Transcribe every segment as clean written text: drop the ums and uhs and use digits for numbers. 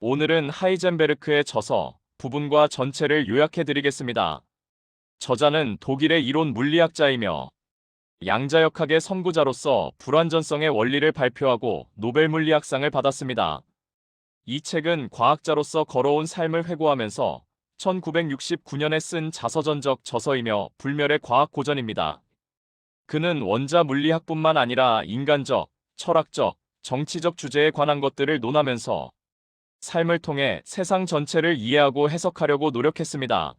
오늘은 하이젠베르크의 저서 부분과 전체를 요약해드리겠습니다. 저자는 독일의 이론 물리학자이며 양자역학의 선구자로서 불완전성의 원리를 발표하고 노벨 물리학상을 받았습니다. 이 책은 과학자로서 걸어온 삶을 회고하면서 1969년에 쓴 자서전적 저서이며 불멸의 과학 고전입니다. 그는 원자 물리학뿐만 아니라 인간적, 철학적, 정치적 주제에 관한 것들을 논하면서 삶을 통해 세상 전체를 이해하고 해석하려고 노력했습니다.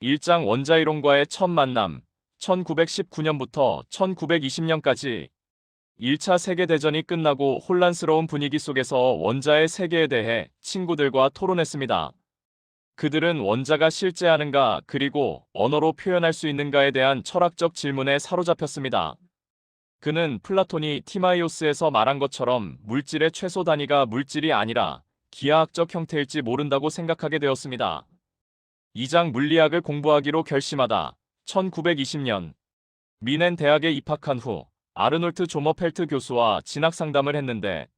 1장 원자이론과의 첫 만남, 1919년부터 1920년까지 1차 세계대전이 끝나고 혼란스러운 분위기 속에서 원자의 세계에 대해 친구들과 토론했습니다. 그들은 원자가 실제하는가 그리고 언어로 표현할 수 있는가에 대한 철학적 질문에 사로잡혔습니다. 그는 플라톤이 티마이오스에서 말한 것처럼 물질의 최소 단위가 물질이 아니라 기하학적 형태일지 모른다고 생각하게 되었습니다. 2장 물리학을 공부하기로 결심하다. 1920년 미넨 대학에 입학한 후 아르놀트 조머펠트 교수와 진학 상담을 했는데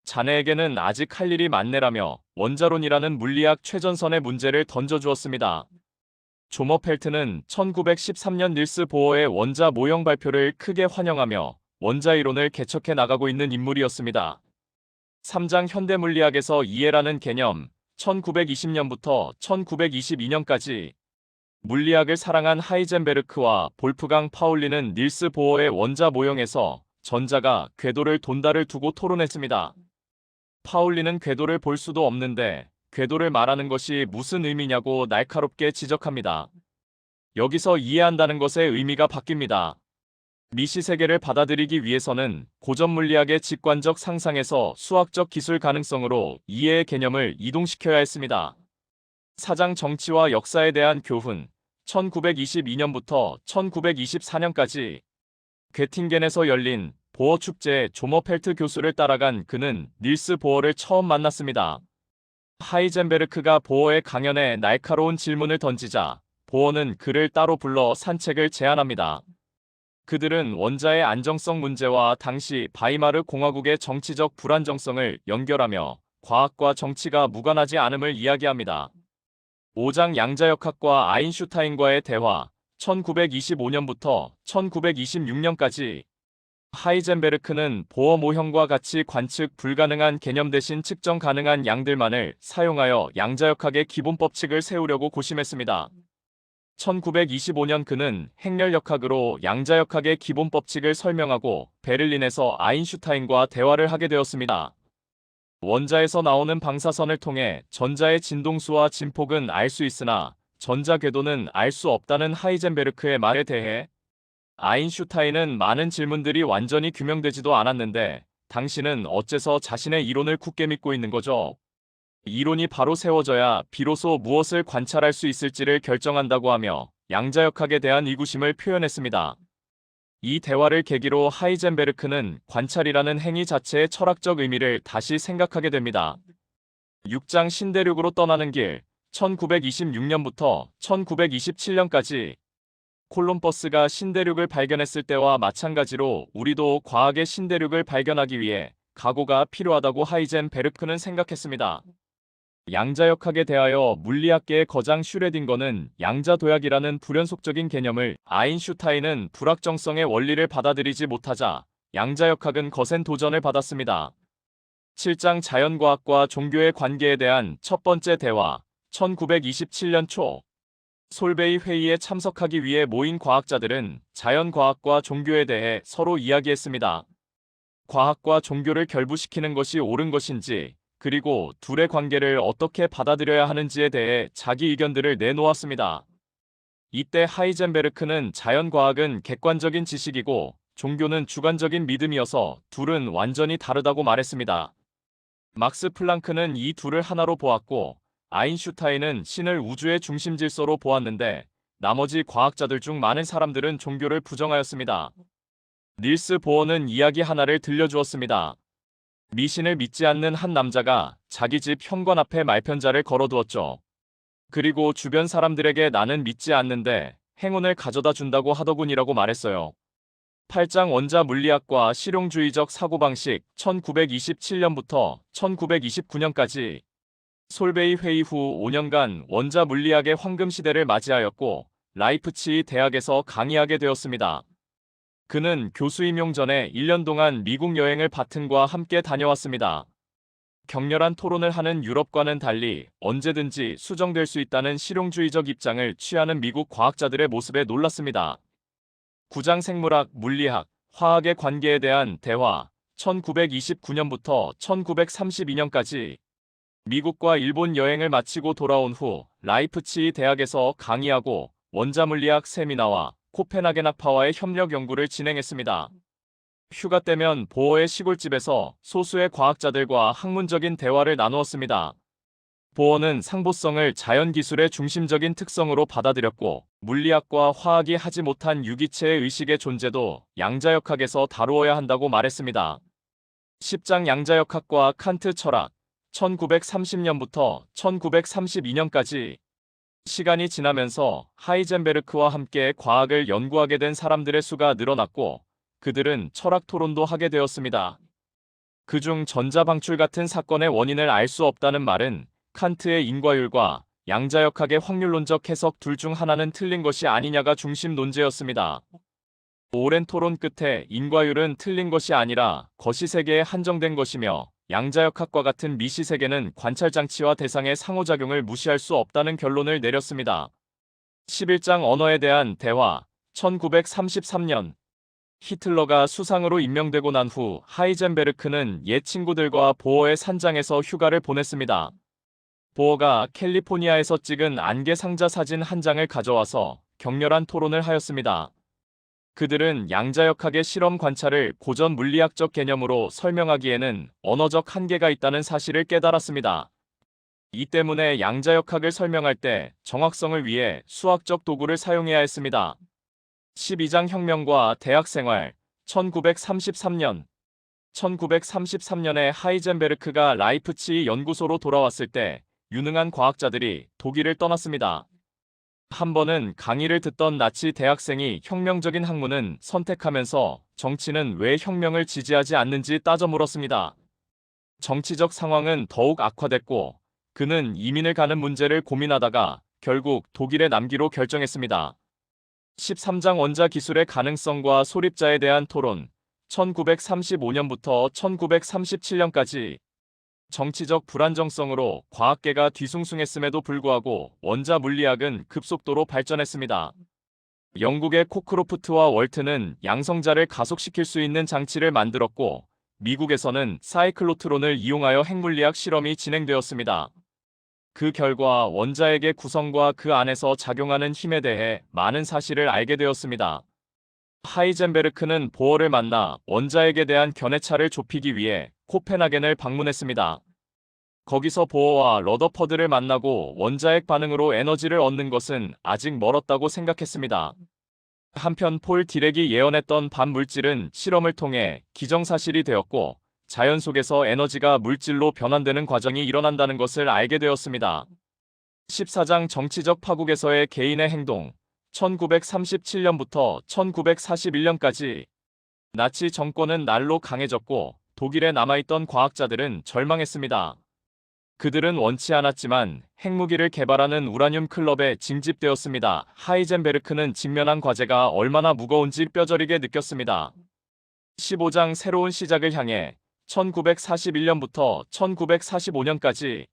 자네에게는 아직 할 일이 많네라며 원자론이라는 물리학 최전선의 문제를 던져주었습니다. 조머펠트는 1913년 닐스 보어의 원자 모형 발표를 크게 환영하며 원자이론을 개척해 나가고 있는 인물이었습니다. 3장 현대물리학에서 이해라는 개념, 1920년부터 1922년까지 물리학을 사랑한 하이젠베르크와 볼프강 파울리는 닐스 보어의 원자 모형에서 전자가 궤도를 돈다를 두고 토론했습니다. 파울리는 궤도를 볼 수도 없는데 궤도를 말하는 것이 무슨 의미냐고 날카롭게 지적합니다. 여기서 이해한다는 것의 의미가 바뀝니다. 미시세계를 받아들이기 위해서는 고전 물리학의 직관적 상상에서 수학적 기술 가능성으로 이해의 개념을 이동시켜야 했습니다. 4장 정치와 역사에 대한 교훈, 1922년부터 1924년까지 괴팅겐에서 열린 보어 축제에 조머펠트 교수를 따라간 그는 닐스 보어를 처음 만났습니다. 하이젠베르크가 보어의 강연에 날카로운 질문을 던지자 보어는 그를 따로 불러 산책을 제안합니다. 그들은 원자의 안정성 문제와 당시 바이마르 공화국의 정치적 불안정성을 연결하며 과학과 정치가 무관하지 않음을 이야기합니다. 5장 양자역학과 아인슈타인과의 대화, 1925년부터 1926년까지 하이젠베르크는 보어 모형과 같이 관측 불가능한 개념 대신 측정 가능한 양들만을 사용하여 양자역학의 기본 법칙을 세우려고 고심했습니다. 1925년 그는 행렬역학으로 양자역학의 기본 법칙을 설명하고 베를린에서 아인슈타인과 대화를 하게 되었습니다. 원자에서 나오는 방사선을 통해 전자의 진동수와 진폭은 알 수 있으나 전자 궤도는 알 수 없다는 하이젠베르크의 말에 대해 아인슈타인은 많은 질문들이 완전히 규명되지도 않았는데 당신은 어째서 자신의 이론을 굳게 믿고 있는 거죠? 이론이 바로 세워져야 비로소 무엇을 관찰할 수 있을지를 결정한다고 하며 양자역학에 대한 의구심을 표현했습니다. 이 대화를 계기로 하이젠베르크는 관찰이라는 행위 자체의 철학적 의미를 다시 생각하게 됩니다. 6장 신대륙으로 떠나는 길, 1926년부터 1927년까지 콜럼버스가 신대륙을 발견했을 때와 마찬가지로 우리도 과학의 신대륙을 발견하기 위해 각오가 필요하다고 하이젠베르크는 생각했습니다. 양자역학에 대하여 물리학계의 거장 슈레딩거는 양자도약이라는 불연속적인 개념을, 아인슈타인은 불확정성의 원리를 받아들이지 못하자 양자역학은 거센 도전을 받았습니다. 7장 자연과학과 종교의 관계에 대한 첫 번째 대화, 1927년 초 솔베이 회의에 참석하기 위해 모인 과학자들은 자연과학과 종교에 대해 서로 이야기했습니다. 과학과 종교를 결부시키는 것이 옳은 것인지, 그리고 둘의 관계를 어떻게 받아들여야 하는지에 대해 자기 의견들을 내놓았습니다. 이때 하이젠베르크는 자연과학은 객관적인 지식이고 종교는 주관적인 믿음이어서 둘은 완전히 다르다고 말했습니다. 막스 플랑크는 이 둘을 하나로 보았고 아인슈타인은 신을 우주의 중심 질서로 보았는데 나머지 과학자들 중 많은 사람들은 종교를 부정하였습니다. 닐스 보어는 이야기 하나를 들려주었습니다. 미신을 믿지 않는 한 남자가 자기 집 현관 앞에 말편자를 걸어두었죠. 그리고 주변 사람들에게 나는 믿지 않는데 행운을 가져다 준다고 하더군이라고 말했어요. 8장 원자 물리학과 실용주의적 사고방식, 1927년부터 1929년까지 솔베이 회의 후 5년간 원자 물리학의 황금 시대를 맞이하였고 라이프치히 대학에서 강의하게 되었습니다. 그는 교수 임용 전에 1년 동안 미국 여행을 바튼과 함께 다녀왔습니다. 격렬한 토론을 하는 유럽과는 달리 언제든지 수정될 수 있다는 실용주의적 입장을 취하는 미국 과학자들의 모습에 놀랐습니다. 구장 생물학, 물리학, 화학의 관계에 대한 대화 1929년부터 1932년까지 미국과 일본 여행을 마치고 돌아온 후 라이프치히 대학에서 강의하고 원자물리학 세미나와 코펜하겐 학파와의 협력 연구를 진행했습니다. 휴가 때면 보어의 시골집에서 소수의 과학자들과 학문적인 대화를 나누었습니다. 보어는 상보성을 자연기술의 중심적인 특성으로 받아들였고 물리학과 화학이 하지 못한 유기체의 의식의 존재도 양자역학에서 다루어야 한다고 말했습니다. 10장 양자역학과 칸트 철학 1930년부터 1932년까지 시간이 지나면서 하이젠베르크와 함께 과학을 연구하게 된 사람들의 수가 늘어났고 그들은 철학 토론도 하게 되었습니다. 그중 전자방출 같은 사건의 원인을 알 수 없다는 말은 칸트의 인과율과 양자역학의 확률론적 해석 둘 중 하나는 틀린 것이 아니냐가 중심 논제였습니다. 오랜 토론 끝에 인과율은 틀린 것이 아니라 거시세계에 한정된 것이며 양자역학과 같은 미시세계는 관찰장치와 대상의 상호작용을 무시할 수 없다는 결론을 내렸습니다. 11장 언어에 대한 대화 1933년 히틀러가 수상으로 임명되고 난 후 하이젠베르크는 옛 친구들과 보어의 산장에서 휴가를 보냈습니다. 보어가 캘리포니아에서 찍은 안개 상자 사진 한 장을 가져와서 격렬한 토론을 하였습니다. 그들은 양자역학의 실험 관찰을 고전 물리학적 개념으로 설명하기에는 언어적 한계가 있다는 사실을 깨달았습니다. 이 때문에 양자역학을 설명할 때 정확성을 위해 수학적 도구를 사용해야 했습니다. 12장 혁명과 대학생활 1933년 1933년에 하이젠베르크가 라이프치히 연구소로 돌아왔을 때 유능한 과학자들이 독일을 떠났습니다. 한 번은 강의를 듣던 나치 대학생이 혁명적인 학문은 선택하면서 정치는 왜 혁명을 지지하지 않는지 따져 물었습니다. 정치적 상황은 더욱 악화됐고 그는 이민을 가는 문제를 고민하다가 결국 독일에 남기로 결정했습니다. 13장 원자 기술의 가능성과 소립자에 대한 토론 1935년부터 1937년까지 정치적 불안정성으로 과학계가 뒤숭숭했음에도 불구하고 원자 물리학은 급속도로 발전했습니다. 영국의 코크로프트와 월트는 양성자를 가속시킬 수 있는 장치를 만들었고 미국에서는 사이클로트론을 이용하여 핵물리학 실험이 진행되었습니다. 그 결과 원자핵의 구성과 그 안에서 작용하는 힘에 대해 많은 사실을 알게 되었습니다. 하이젠베르크는 보어를 만나 원자핵에 대한 견해차를 좁히기 위해 코펜하겐을 방문했습니다. 거기서 보어와 러더퍼드를 만나고 원자핵 반응으로 에너지를 얻는 것은 아직 멀었다고 생각했습니다. 한편 폴 디렉이 예언했던 반물질은 실험을 통해 기정사실이 되었고 자연 속에서 에너지가 물질로 변환되는 과정이 일어난다는 것을 알게 되었습니다. 14장 정치적 파국에서의 개인의 행동 1937년부터 1941년까지 나치 정권은 날로 강해졌고 독일에 남아있던 과학자들은 절망했습니다. 그들은 원치 않았지만 핵무기를 개발하는 우라늄 클럽에 징집되었습니다. 하이젠베르크는 직면한 과제가 얼마나 무거운지 뼈저리게 느꼈습니다. 15장 새로운 시작을 향해 1941년부터 1945년까지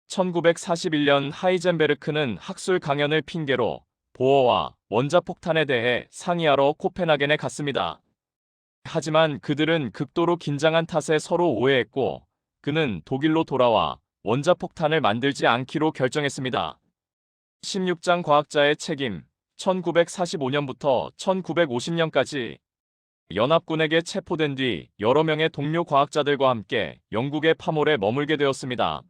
1941년 하이젠베르크는 학술 강연을 핑계로 보어와 원자폭탄에 대해 상의하러 코펜하겐에 갔습니다. 하지만 그들은 극도로 긴장한 탓에 서로 오해했고 그는 독일로 돌아와 원자폭탄을 만들지 않기로 결정했습니다. 16장 과학자의 책임 1945년부터 1950년까지 연합군에게 체포된 뒤 여러 명의 동료 과학자들과 함께 영국의 파몰에 머물게 되었습니다.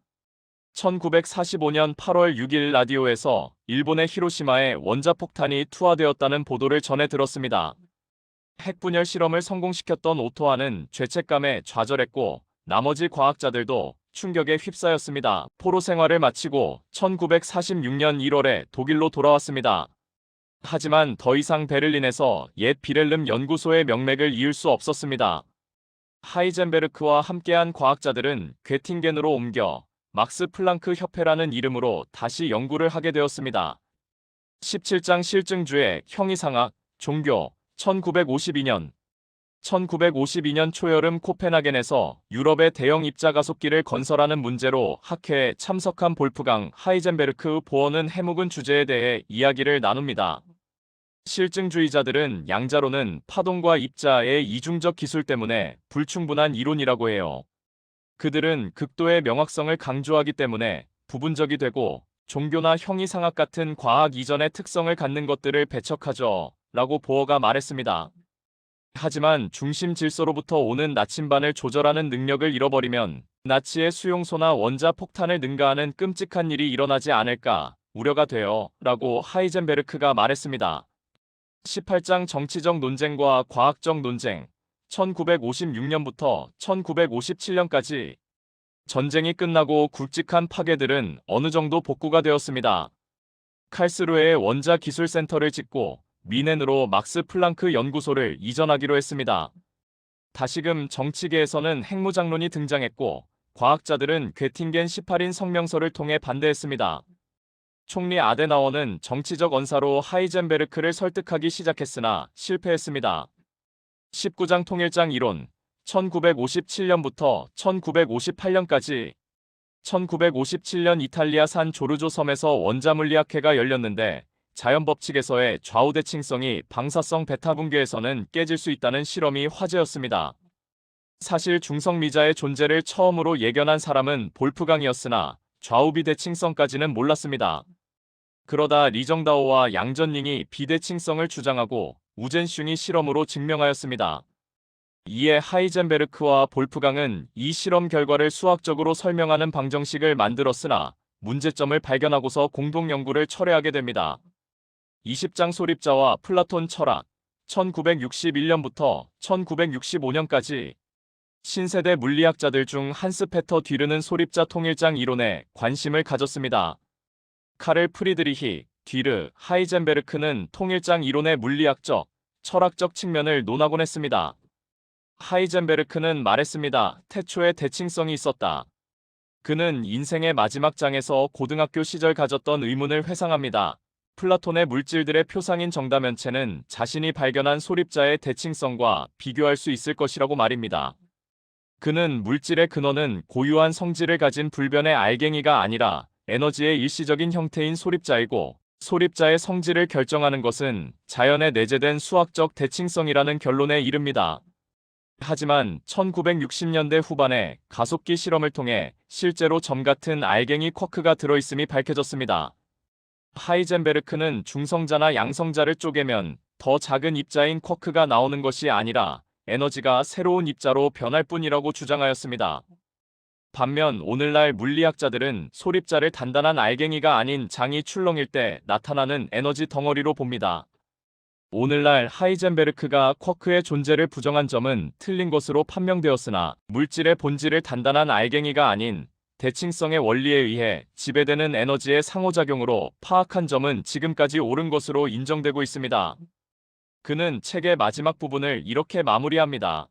1945년 8월 6일 라디오에서 일본의 히로시마에 원자폭탄이 투하되었다는 보도를 전해 들었습니다. 핵분열 실험을 성공시켰던 오토하는 죄책감에 좌절했고 나머지 과학자들도 충격에 휩싸였습니다. 포로 생활을 마치고 1946년 1월에 독일로 돌아왔습니다. 하지만 더 이상 베를린에서 옛 비렐름 연구소의 명맥을 이을 수 없었습니다. 하이젠베르크와 함께한 과학자들은 괴팅겐으로 옮겨 막스 플랑크 협회라는 이름으로 다시 연구를 하게 되었습니다. 17장 실증주의 형이상학, 종교, 1952년 초여름 코펜하겐에서 유럽의 대형 입자 가속기를 건설하는 문제로 학회에 참석한 볼프강 하이젠베르크 보어는 해묵은 주제에 대해 이야기를 나눕니다. 실증주의자들은 양자론은 파동과 입자의 이중적 기술 때문에 불충분한 이론이라고 해요. 그들은 극도의 명확성을 강조하기 때문에 부분적이 되고 종교나 형이상학 같은 과학 이전의 특성을 갖는 것들을 배척하죠. 라고 보어가 말했습니다. 하지만 중심 질서로부터 오는 나침반을 조절하는 능력을 잃어버리면 나치의 수용소나 원자 폭탄을 능가하는 끔찍한 일이 일어나지 않을까 우려가 돼요. 라고 하이젠베르크가 말했습니다. 18장 정치적 논쟁과 과학적 논쟁 1956년부터 1957년까지 전쟁이 끝나고 굵직한 파괴들은 어느 정도 복구가 되었습니다. 칼스루에의 원자 기술센터를 짓고 미넨으로 막스 플랑크 연구소를 이전하기로 했습니다. 다시금 정치계에서는 핵무장론이 등장했고 과학자들은 괴팅겐 18인 성명서를 통해 반대했습니다. 총리 아데나워는 정치적 언사로 하이젠베르크를 설득하기 시작했으나 실패했습니다. 19장 통일장 이론 1957년부터 1958년까지 1957년 이탈리아 산 조르조 섬에서 원자물리학회가 열렸는데 자연법칙에서의 좌우대칭성이 방사성 베타 붕괴에서는 깨질 수 있다는 실험이 화제였습니다. 사실 중성미자의 존재를 처음으로 예견한 사람은 볼프강이었으나 좌우비대칭성까지는 몰랐습니다. 그러다 리정다오와 양전링이 비대칭성을 주장하고 우젠슌이 실험으로 증명하였습니다. 이에 하이젠베르크와 볼프강은 이 실험 결과를 수학적으로 설명하는 방정식을 만들었으나 문제점을 발견하고서 공동 연구를 철회하게 됩니다. 20장 소립자와 플라톤 철학 1961년부터 1965년까지 신세대 물리학자들 중 한스 페터 뒤르는 소립자 통일장 이론에 관심을 가졌습니다. 카를 프리드리히 뒤르 하이젠베르크는 통일장 이론의 물리학적, 철학적 측면을 논하곤 했습니다. 하이젠베르크는 말했습니다. 태초에 대칭성이 있었다. 그는 인생의 마지막 장에서 고등학교 시절 가졌던 의문을 회상합니다. 플라톤의 물질들의 표상인 정다면체는 자신이 발견한 소립자의 대칭성과 비교할 수 있을 것이라고 말입니다. 그는 물질의 근원은 고유한 성질을 가진 불변의 알갱이가 아니라 에너지의 일시적인 형태인 소립자이고 소립자의 성질을 결정하는 것은 자연에 내재된 수학적 대칭성이라는 결론에 이릅니다. 하지만 1960년대 후반에 가속기 실험을 통해 실제로 점 같은 알갱이 쿼크가 들어있음이 밝혀졌습니다. 하이젠베르크는 중성자나 양성자를 쪼개면 더 작은 입자인 쿼크가 나오는 것이 아니라 에너지가 새로운 입자로 변할 뿐이라고 주장하였습니다. 반면 오늘날 물리학자들은 소립자를 단단한 알갱이가 아닌 장이 출렁일 때 나타나는 에너지 덩어리로 봅니다. 오늘날 하이젠베르크가 쿼크의 존재를 부정한 점은 틀린 것으로 판명되었으나 물질의 본질을 단단한 알갱이가 아닌 대칭성의 원리에 의해 지배되는 에너지의 상호작용으로 파악한 점은 지금까지 옳은 것으로 인정되고 있습니다. 그는 책의 마지막 부분을 이렇게 마무리합니다.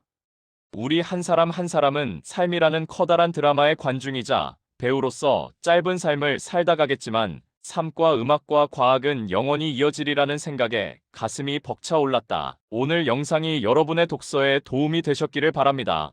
우리 한 사람 한 사람은 삶이라는 커다란 드라마의 관중이자 배우로서 짧은 삶을 살다 가겠지만 삶과 음악과 과학은 영원히 이어지리라는 생각에 가슴이 벅차올랐다. 오늘 영상이 여러분의 독서에 도움이 되셨기를 바랍니다.